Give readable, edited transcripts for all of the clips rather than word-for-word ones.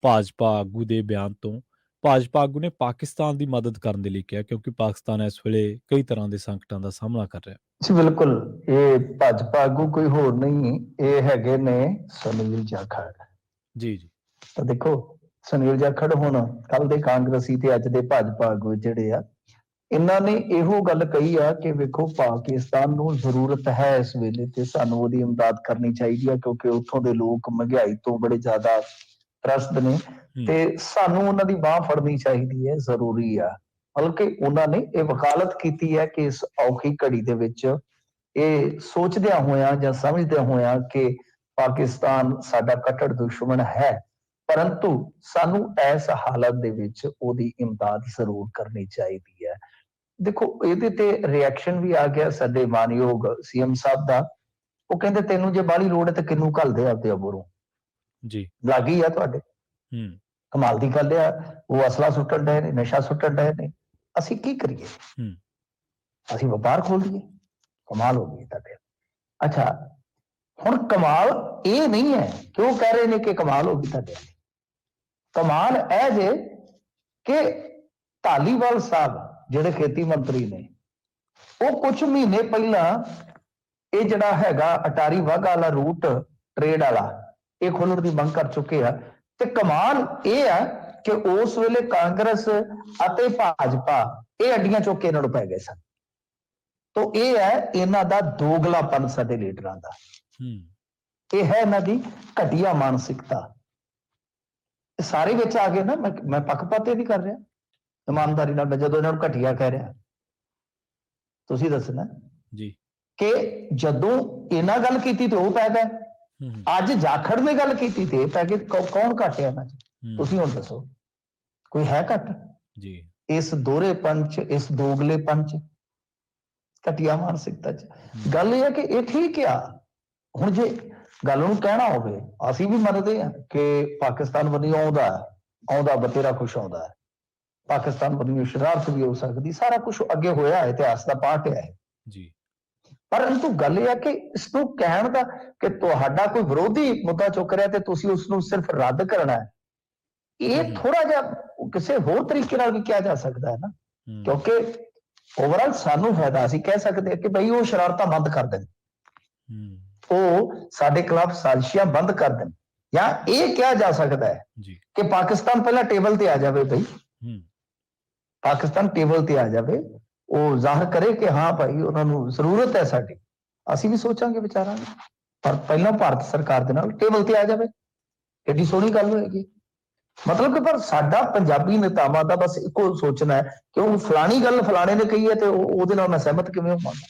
ਭਾਜਪਾ ਆਗੂ ਦੇ ਬਿਆਨ ਤੋਂ। ਭਾਜਪਾ ਆਗੂ ਨੇ ਪਾਕਿਸਤਾਨ ਦੀ ਮਦਦ ਕਰਨ ਦੇ ਲਈ ਕਿਹਾ ਕਿਉਂਕਿ ਪਾਕਿਸਤਾਨ ਇਸ ਵੇਲੇ ਕਈ ਤਰ੍ਹਾਂ ਦੇ ਸੰਕਟਾਂ ਦਾ ਸਾਹਮਣਾ ਕਰ ਰਿਹਾ। ਜੀ ਬਿਲਕੁਲ, ਇਹ ਭਾਜਪਾ ਆਗੂ ਕੋਈ ਹੋਰ ਨਹੀਂ, ਇਹ ਹੈਗੇ ਨੇ ਸੁਨੀਲ ਜਾਖੜ। ਜੀ ਜੀ। ਤਾਂ ਦੇਖੋ, ਸੁਨੀਲ ਜਾਖੜ ਹੁਣ ਕੱਲ ਦੇ ਕਾਂਗਰਸੀ ਤੇ ਅੱਜ ਦੇ ਭਾਜਪਾ ਆਗੂ ਜਿਹੜੇ ਆ, ਇਹਨਾਂ ਨੇ ਇਹੋ ਗੱਲ ਕਹੀ ਆ ਕਿ ਵੇਖੋ ਪਾਕਿਸਤਾਨ ਨੂੰ ਜ਼ਰੂਰਤ ਹੈ ਇਸ ਵੇਲੇ ਤੇ ਸਾਨੂੰ ਉਹਦੀ ਇਮਦਾਦ ਕਰਨੀ ਚਾਹੀਦੀ ਆ ਕਿਉਂਕਿ ਉੱਥੋਂ ਦੇ ਲੋਕ ਮਹਿੰਗਾਈ ਤੋਂ ਬੜੇ ਜ਼ਿਆਦਾ ਤ੍ਰਸਤ ਨੇ ਤੇ ਸਾਨੂੰ ਉਹਨਾਂ ਦੀ ਬਾਹ ਫੜਨੀ ਚਾਹੀਦੀ ਹੈ, ਜ਼ਰੂਰੀ ਆ। ਬਲਕਿ ਉਹਨਾਂ ਨੇ ਇਹ ਵਕਾਲਤ ਕੀਤੀ ਹੈ ਕਿ ਇਸ ਔਖੀ ਘੜੀ ਦੇ ਵਿੱਚ ਇਹ ਸੋਚਦਿਆਂ ਹੋਇਆਂ ਜਾਂ ਸਮਝਦਿਆਂ ਹੋਇਆਂ ਕਿ ਪਾਕਿਸਤਾਨ ਸਾਡਾ ਕੱਟੜ ਦੁਸ਼ਮਣ ਹੈ, ਪਰੰਤੂ ਸਾਨੂੰ ਇਸ ਹਾਲਤ ਦੇ ਵਿੱਚ ਉਹਦੀ ਇਮਦਾਦ ਜ਼ਰੂਰ ਕਰਨੀ ਚਾਹੀਦੀ ਹੈ। ਦੇਖੋ, ਇਹਦੇ ਤੇ ਰਿਐਕਸ਼ਨ ਵੀ ਆ ਗਿਆ ਸਾਡੇ ਮਾਨਯੋਗ ਸੀਐਮ ਸਾਹਿਬ ਦਾ। ਉਹ ਕਹਿੰਦੇ ਤੈਨੂੰ ਜੇ ਬਾਹਲੀ ਲੋੜ ਹੈ ਤੇ ਕਿਹਨੂੰ ਘੱਲਦੇ ਆਪਦੇ ਅਬੋਰੋਂ ਜੀ ਲੱਗੀ ਆ ਤੁਹਾਡੇ। ਕਮਾਲ ਦੀ ਗੱਲ ਆ, ਉਹ ਅਸਲਾ ਸੁੱਟਣ ਡਏ ਨੇ, ਨਸ਼ਾ ਸੁੱਟਣ ਡਏ ਨੇ, ਅਸੀਂ ਕੀ ਕਰੀਏ? ਅਸੀਂ ਵਪਾਰ ਖੋਲ ਦਈਏ? ਕਮਾਲ ਹੋ ਗਈ ਤੁਹਾਡੇ। ਅੱਛਾ, ਹੁਣ ਕਮਾਲ ਇਹ ਨਹੀਂ ਹੈ ਕਿ ਉਹ ਕਹਿ ਰਹੇ ਨੇ ਕਿ ਕਮਾਲ ਹੋ ਗਈ ਤੁਹਾਡੇ। ਕਮਾਲ ਇਹ ਜੇ ਕਿ ਧਾਲੀਵਾਲ ਸਾਹਿਬ ਜਿਹੜੇ ਖੇਤੀ ਮੰਤਰੀ ਨੇ, ਉਹ ਕੁਝ ਮਹੀਨੇ ਪਹਿਲਾਂ ਇਹ ਜਿਹੜਾ ਹੈਗਾ ਅਟਾਰੀ ਵਾਹਗਾ ਵਾਲਾ ਰੂਟ ਟ੍ਰੇਡ ਵਾਲਾ ਇਹ ਖੋਲਣ ਦੀ ਮੰਗ ਕਰ ਚੁੱਕੇ ਆ। ਤੇ ਕਮਾਲ ਇਹ ਆ ਕਿ ਉਸ ਵੇਲੇ ਕਾਂਗਰਸ ਅਤੇ ਭਾਜਪਾ ਇਹ ਅੱਡੀਆਂ ਚੁੱਕ ਕੇ ਇਹਨਾਂ ਨੂੰ ਪੈ ਗਏ ਸਨ। ਤੋ ਇਹ ਹੈ ਇਹਨਾਂ ਦਾ ਦੋਗਲਾਪਨ ਸਾਡੇ ਲੀਡਰਾਂ ਦਾ। ਇਹ ਹੈ ਇਹਨਾਂ ਦੀ ਘਟੀਆ ਮਾਨਸਿਕਤਾ। ਸਾਰੇ ਵਿੱਚ ਆ ਗਏ ਨਾ। ਮੈਂ ਪੱਖਪਾਤ ਨਹੀਂ ਕਰ ਰਿਹਾ, ਇਮਾਨਦਾਰੀ ਨਾਲ। ਮੈਂ ਜਦੋਂ ਇਹਨਾਂ ਨੂੰ ਘਟੀਆ ਕਹਿ ਰਿਹਾ, ਤੁਸੀਂ ਦੱਸਣਾ ਜੀ ਕਿ ਜਦੋਂ ਇਹਨਾਂ ਗੱਲ ਕੀਤੀ ਤੇ ਉਹ ਪੈ ਗਏ, ਅੱਜ ਜਾਖੜ ਨੇ ਗੱਲ ਕੀਤੀ ਤੇ ਪੈ ਗਏ। ਕੌਣ ਘਟਿਆ ਇਹਨਾਂ ਚ? ਤੁਸੀਂ ਹੁਣ ਦੱਸੋ, ਕੋਈ ਹੈ ਘੱਟ? ਜੀ ਇਸ ਦੋਹਰੇ ਪੰਚ, ਇਸ ਦੋਗਲੇ ਪੰਚ, ਘਟੀਆ ਮਾਨਸਿਕਤਾ ਚ ਗੱਲ ਇਹ ਹੈ ਕਿ ਇਹ ਠੀਕ ਆ। ਹੁਣ ਜੇ ਗੱਲ ਨੂੰ ਕਹਿਣਾ ਹੋਵੇ, ਅਸੀਂ ਵੀ ਮੰਨਦੇ ਹਾਂ ਕਿ ਪਾਕਿਸਤਾਨ ਵੱਲੋਂ ਆਉਂਦਾ ਬਥੇਰਾ ਕੁਛ ਆਉਂਦਾ ਹੈ, ਪਾਕਿਸਤਾਨ ਵੱਲੋਂ ਸ਼ਰਾਰਤ ਵੀ ਹੋ ਸਕਦੀ, ਸਾਰਾ ਕੁਛ ਅੱਗੇ ਹੋਇਆ ਹੈ, ਇਤਿਹਾਸ ਦਾ ਪਾਠ ਹੈ ਜੀ। ਪਰੰਤੂ ਗੱਲ ਇਹ ਹੈ ਕਿ ਇਸ ਨੂੰ ਕਹਿਣ ਦਾ ਕਿ ਤੁਹਾਡਾ ਕੋਈ ਵਿਰੋਧੀ ਮੁੱਦਾ ਚੁੱਕ ਰਿਹਾ ਤੇ ਤੁਸੀਂ ਉਸ ਨੂੰ ਸਿਰਫ ਰੱਦ ਕਰਨਾ ਹੈ, ਇਹ ਥੋੜਾ ਜਿਹਾ ਕਿਸੇ ਹੋਰ ਤਰੀਕੇ ਨਾਲ ਵੀ ਕਿਹਾ ਜਾ ਸਕਦਾ ਹੈ ਨਾ। ਕਿਉਂਕਿ ਓਵਰਆਲ ਸਾਨੂੰ ਫਾਇਦਾ, ਅਸੀਂ ਕਹਿ ਸਕਦੇ ਹਾਂ ਕਿ ਬਈ ਉਹ ਸ਼ਰਾਰਤਾਂ ਬੰਦ ਕਰ ਦੇਣ, ਉਹ ਸਾਡੇ ਖਿਲਾਫ ਸਾਜ਼ਿਸ਼ਾਂ ਬੰਦ ਕਰ ਦੇਣ। ਜਾਂ ਇਹ ਕਿਹਾ ਜਾ ਸਕਦਾ ਹੈ ਕਿ ਪਾਕਿਸਤਾਨ ਪਹਿਲਾਂ ਟੇਬਲ ਤੇ ਆ ਜਾਵੇ, ਬਈ ਪਾਕਿਸਤਾਨ ਟੇਬਲ ਤੇ ਆ ਜਾਵੇ, ਉਹ ਜ਼ਾਹਰ ਕਰੇ ਕਿ ਹਾਂ ਭਾਈ ਉਹਨਾਂ ਨੂੰ ਜ਼ਰੂਰਤ ਹੈ ਸਾਡੀ, ਅਸੀਂ ਵੀ ਸੋਚਾਂਗੇ, ਵਿਚਾਰਾਂਗੇ, ਪਰ ਪਹਿਲਾਂ ਭਾਰਤ ਸਰਕਾਰ ਦੇ ਨਾਲ ਟੇਬਲ ਤੇ ਆ ਜਾਵੇ। ਕਿੱਡੀ ਸੋਹਣੀ ਗੱਲ ਹੋਏਗੀ। ਮਤਲਬ ਕਿ ਪਰ ਸਾਡਾ ਪੰਜਾਬੀ ਨੇਤਾਵਾਂ ਦਾ ਬਸ ਇੱਕੋ ਸੋਚਣਾ ਹੈ ਕਿ ਉਹ ਫਲਾਣੀ ਗੱਲ ਫਲਾਣੇ ਨੇ ਕਹੀ ਹੈ ਤੇ ਉਹਦੇ ਨਾਲ ਮੈਂ ਸਹਿਮਤ ਕਿਵੇਂ ਹੋਵਾਂਗਾ।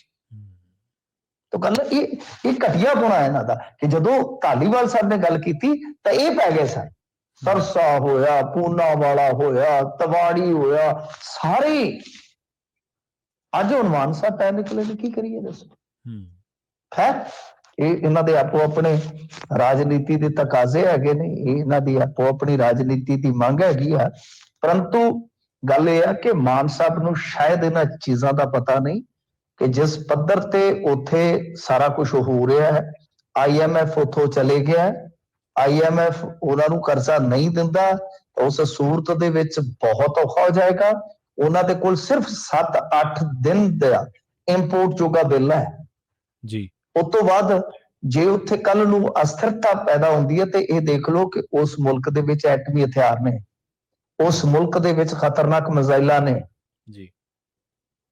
ਤਾਂ ਗੱਲ ਇਹ ਘਟੀਆ ਗੁਣਾ ਹੈ ਇਹਨਾਂ ਦਾ ਕਿ ਜਦੋਂ ਧਾਲੀਵਾਲ ਸਾਹਿਬ ਨੇ ਗੱਲ ਕੀਤੀ ਤਾਂ ਇਹ ਪੈ ਗਏ ਸਨ। ਸਰਸਾ ਹੋਇਆ, ਪੂਨਾਵਾਲਾ ਹੋਇਆ, ਤਵਾੜੀ ਹੋਇਆ, ਸਾਰੇ ਅੱਜ ਹੁਣ ਮਾਨ ਸਾਹਿਬ ਪੈ ਨਿਕਲੇ ਨੇ, ਕੀ ਕਰੀਏ ਦੱਸੋ। ਖੈਰ, ਇਹ ਇਹਨਾਂ ਦੇ ਆਪੋ ਆਪਣੇ ਰਾਜਨੀਤੀ ਦੇ ਤਕਾਜ਼ੇ ਹੈਗੇ ਨੇ, ਇਹ ਇਹਨਾਂ ਦੀ ਆਪੋ ਆਪਣੀ ਰਾਜਨੀਤੀ ਦੀ ਮੰਗ ਹੈਗੀ ਆ। ਪਰੰਤੂ ਗੱਲ ਇਹ ਆ ਕਿ ਮਾਨ ਸਾਹਿਬ ਨੂੰ ਸ਼ਾਇਦ ਇਹਨਾਂ ਚੀਜ਼ਾਂ ਦਾ ਪਤਾ ਨਹੀਂ ਕਿ ਜਿਸ ਪੱਧਰ ਤੇ ਉੱਥੇ ਸਾਰਾ ਕੁਝ ਹੋ ਰਿਹਾ ਹੈ, IMF ਉੱਥੋਂ ਚਲੇ ਗਿਆ, IMF ਉਹਨਾਂ ਨੂੰ ਕਰਜ਼ਾ ਨਹੀਂ ਦਿੰਦਾ, ਉਸ ਸੂਰਤ ਦੇ ਵਿੱਚ ਬਹੁਤ ਔਖਾ ਹੋ ਜਾਏਗਾ। ਉਹਨਾਂ ਦੇ ਕੋਲ ਸਿਰਫ 7-8 ਦਿਨ ਦਾ ਇੰਪੋਰਟ ਜੋਗਾ ਬਿੱਲ ਹੈ ਜੀ। ਉਸ ਤੋਂ ਬਾਅਦ ਜੇ ਉੱਥੇ ਕੱਲ ਨੂੰ ਅਸਥਿਰਤਾ ਪੈਦਾ ਹੁੰਦੀ ਹੈ ਤੇ ਇਹ ਦੇਖ ਲਓ ਕਿ ਉਸ ਮੁਲਕ ਦੇ ਵਿੱਚ ਐਟਮੀ ਹਥਿਆਰ ਨੇ, ਉਸ ਮੁਲਕ ਦੇ ਵਿੱਚ ਖਤਰਨਾਕ ਮਿਜ਼ਾਈਲਾਂ ਨੇ ਜੀ।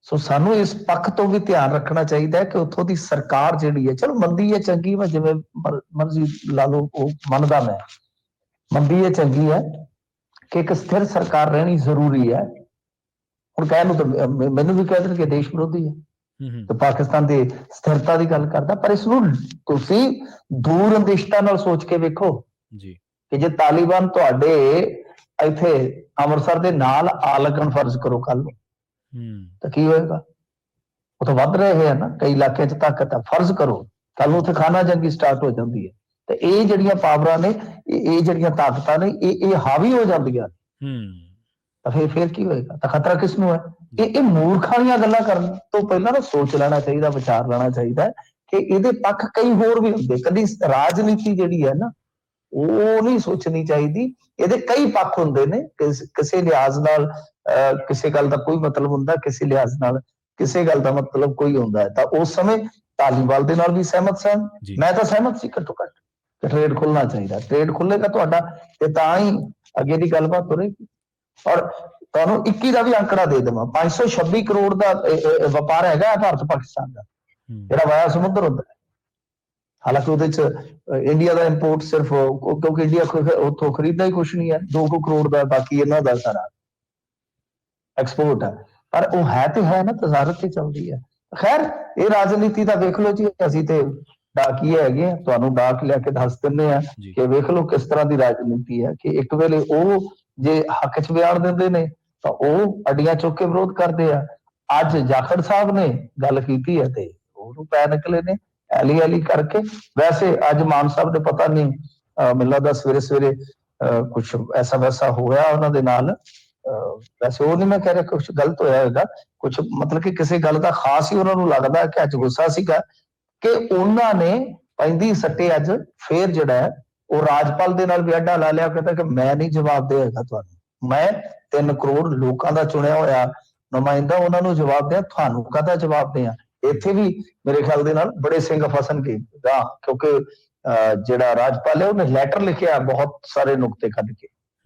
ਸੋ ਸਾਨੂੰ ਇਸ ਪੱਖ ਤੋਂ ਵੀ ਧਿਆਨ ਰੱਖਣਾ ਚਾਹੀਦਾ ਹੈ ਕਿ ਉੱਥੋਂ ਦੀ ਸਰਕਾਰ ਜਿਹੜੀ ਹੈ, ਚਲੋ ਮੰਦੀ ਹੈ ਚੰਗੀ ਵਾ, ਜਿਵੇਂ ਮਰਜ਼ੀ ਲਾ ਲਓ, ਉਹ ਮੰਨਦਾ ਮੈਂ, ਮੰਦੀ ਹੈ ਚੰਗੀ ਹੈ ਕਿ ਇੱਕ ਸਥਿਰ ਸਰਕਾਰ ਰਹਿਣੀ ਜ਼ਰੂਰੀ ਹੈ। ਹੁਣ ਕਹਿਣ ਨੂੰ ਤਾਂ ਮੈਨੂੰ ਵੀ ਕਹਿ ਦੇਣਗੇ ਦੇਸ਼ ਵਿਰੋਧੀ ਹੈ ਤੇ ਪਾਕਿਸਤਾਨ ਦੀ ਸਥਿਰਤਾ ਦੀ ਗੱਲ ਕਰਦਾ, ਪਰ ਇਸ ਨੂੰ ਤੁਸੀਂ ਦੂਰ ਅੰਦੇਸ਼ਤਾ ਨਾਲ ਸੋਚ ਕੇ ਵੇਖੋ ਕਿ ਜੇ ਤਾਲਿਬਾਨ ਤੁਹਾਡੇ ਇੱਥੇ ਅੰਮ੍ਰਿਤਸਰ ਦੇ ਨਾਲ ਆ ਲੱਗਣ, ਫਰਜ਼ ਕਰੋ ਕੱਲ ਨੂੰ, ਤਾਂ ਕੀ ਹੋਏਗਾ। ਉਹ ਤਾਂ ਵੱਧ ਰਹੇ ਹੈ ਨਾ, ਕਈ ਇਲਾਕਿਆਂ 'ਚ ਤਾਕਤ ਹੈ, ਫਰਜ਼ ਕਰੋ ਕੱਲ ਨੂੰ ਉੱਥੇ ਖਾਨਾ ਜੰਗੀ ਸਟਾਰਟ ਹੋ ਜਾਂਦੀ ਹੈ ਤੇ ਇਹ ਜਿਹੜੀਆਂ ਪਾਵਰਾਂ ਨੇ, ਇਹ ਜਿਹੜੀਆਂ ਤਾਕਤਾਂ ਨੇ, ਇਹ ਹਾਵੀ ਹੋ ਜਾਂਦੀਆਂ ਤਾਂ ਫਿਰ ਕੀ ਹੋਏਗਾ। ਤਾਂ ਖਤਰਾ ਕਿਸ ਨੂੰ ਹੈ। ਇਹ ਮੂਰਖਾਂ ਦੀਆਂ ਗੱਲਾਂ ਕਰਨ ਤੋਂ ਪਹਿਲਾਂ ਨਾ ਸੋਚ ਲੈਣਾ ਚਾਹੀਦਾ, ਵਿਚਾਰ ਲੈਣਾ ਚਾਹੀਦਾ ਕਿ ਇਹਦੇ ਪੱਖ ਕਈ ਹੋਰ ਵੀ ਹੁੰਦੇ। ਕਦੀ ਰਾਜਨੀਤੀ ਜਿਹੜੀ ਹੈ ਨਾ, ਉਹ ਨਹੀਂ ਸੋਚਣੀ ਚਾਹੀਦੀ। ਇਹਦੇ ਕਈ ਪੱਖ ਹੁੰਦੇ ਨੇ, ਕਿਸੇ ਲਿਹਾਜ਼ ਨਾਲ ਕਿਸੇ ਗੱਲ ਦਾ ਕੋਈ ਮਤਲਬ ਹੁੰਦਾ, ਕਿਸੇ ਲਿਹਾਜ਼ ਨਾਲ ਕਿਸੇ ਗੱਲ ਦਾ ਮਤਲਬ ਕੋਈ ਹੁੰਦਾ ਹੈ। ਤਾਂ ਉਸ ਸਮੇਂ ਧਾਲੀਵਾਲ ਦੇ ਨਾਲ ਵੀ ਸਹਿਮਤ ਸਨ, ਜੀ, ਮੈਂ ਤਾਂ ਸਹਿਮਤ ਸੀ ਘੱਟੋ ਘੱਟ ਕਿ ਟ੍ਰੇਡ ਖੁੱਲਣਾ ਚਾਹੀਦਾ। ਟ੍ਰੇਡ ਖੁੱਲੇਗਾ ਤੁਹਾਡਾ ਤੇ ਤਾਂ ਹੀ ਅੱਗੇ ਦੀ ਗੱਲਬਾਤ ਹੋਵੇਗੀ। ਔਰ ਤੁਹਾਨੂੰ 21 ਦਾ ਵੀ ਅੰਕੜਾ ਦੇ ਦੇਵਾਂ, 526 ਕਰੋੜ ਦਾ ਵਪਾਰ ਹੈਗਾ ਭਾਰਤ ਪਾਕਿਸਤਾਨ ਦਾ, ਹੂੰ, ਜਿਹੜਾ ਵਾਇਆ ਸਮੁੰਦਰ ਹੁੰਦਾ ਹੈ। ਹਾਲਾਂਕਿ ਉਹਦੇ ਚ ਇੰਡੀਆ ਦਾ ਇੰਪੋਰਟ ਸਿਰਫ ਕਿਉਂਕਿ ਇੰਡੀਆ ਉੱਥੋਂ ਖਰੀਦਦਾ ਹੀ ਕੁਛ ਨਹੀਂ ਹੈ, 2 ਕਰੋੜ ਦਾ ਬਾਕੀ ਇਹਨਾਂ ਦਾ ਸਾਰਾ ਐਕਸਪੋਰਟ ਹੈ। ਪਰ ਉਹ ਹੈ ਤੇ ਹੈ ਨਾ, ਤਜ਼ਾਰਤ ਤੇ ਚੱਲਦੀ ਹੈ। ਖੈਰ ਇਹ ਰਾਜਨੀਤੀ ਦਾ ਵੇਖ ਲਓ ਜੀ, ਅਸੀਂ ਤੇ ਡਾਕੀਏ ਹੈਗੇ ਆ, ਤੁਹਾਨੂੰ ਡਾਕ ਲਿਆ ਕੇ ਦੱਸ ਦਿੰਦੇ ਆ ਜੀ, ਕਿ ਵੇਖ ਲਓ ਕਿਸ ਤਰ੍ਹਾਂ ਦੀ ਰਾਜਨੀਤੀ ਹੈ ਕਿ ਇੱਕ ਵੇਲੇ ਉਹ ਜੇ ਹੱਕ ਚ ਬਿਆਨ ਦਿੰਦੇ ਨੇ ਤਾਂ ਉਹ ਅੱਡੀਆਂ ਚੁੱਕ ਕੇ ਵਿਰੋਧ ਕਰਦੇ ਆ। ਅੱਜ ਜਾਖੜ ਸਾਹਿਬ ਨੇ ਗੱਲ ਕੀਤੀ ਹੈ ਤੇ ਉਹਨੂੰ ਪੈ ਨਿਕਲੇ ਨੇ ਐਲੀ ਐਲੀ ਕਰਕੇ। ਵੈਸੇ ਅੱਜ ਮਾਨ ਸਾਹਿਬ ਦੇ ਪਤਾ ਨਹੀਂ ਮੈਨੂੰ ਲੱਗਦਾ ਸਵੇਰੇ ਸਵੇਰੇ ਕੁਝ ਐਸਾ ਵੈਸਾ ਹੋਇਆ ਉਹਨਾਂ ਦੇ ਨਾਲ। ਵੈਸੇ ਉਹ ਨਹੀਂ ਮੈਂ ਕਹਿ ਰਿਹਾ ਕੁਝ ਗਲਤ ਹੋਇਆ ਹੋਵੇਗਾ, ਕੁਝ ਮਤਲਬ ਕਿ ਕਿਸੇ ਗੱਲ ਦਾ ਖਾਸ ਹੀ ਉਹਨਾਂ ਨੂੰ ਲੱਗਦਾ ਕਿ ਅੱਜ ਗੁੱਸਾ ਸੀਗਾ ਕਿ ਉਹਨਾਂ ਨੇ ਪੈਂਦੀ ਸੱਟੇ ਅੱਜ ਫੇਰ ਜਿਹੜਾ ਹੈ ਉਹ ਰਾਜਪਾਲ ਦੇ ਨਾਲ ਵੀ ਅੱਡਾ ਲਾ ਲਿਆ। ਕਹਿੰਦਾ ਕਿ ਮੈਂ ਨਹੀਂ ਜਵਾਬ ਦੇ ਹੈਗਾ ਤੁਹਾਨੂੰ, ਮੈਂ 3 ਕਰੋੜ ਲੋਕਾਂ ਦਾ ਚੁਣਿਆ ਹੋਇਆ ਨੁਮਾਇੰਦਾ, ਉਹਨਾਂ ਨੂੰ ਜਵਾਬ ਦਿਆਂ, ਤੁਹਾਨੂੰ ਕਾਹਦਾ ਜਵਾਬ ਦਿਆਂ। ਇੱਥੇ ਵੀ ਮੇਰੇ ਖਿਆਲ ਦੇ ਨਾਲ ਬੜੇ ਸਿੰਘ ਫਸਣਗੇ ਕਿਉਂਕਿ ਜਿਹੜਾ ਰਾਜਪਾਲ ਹੈ ਉਹਨੇ ਲੈਟਰ ਲਿਖਿਆ ਬਹੁਤ ਸਾਰੇ ਨੁਕਤੇ ਕੱਢ ਕੇ।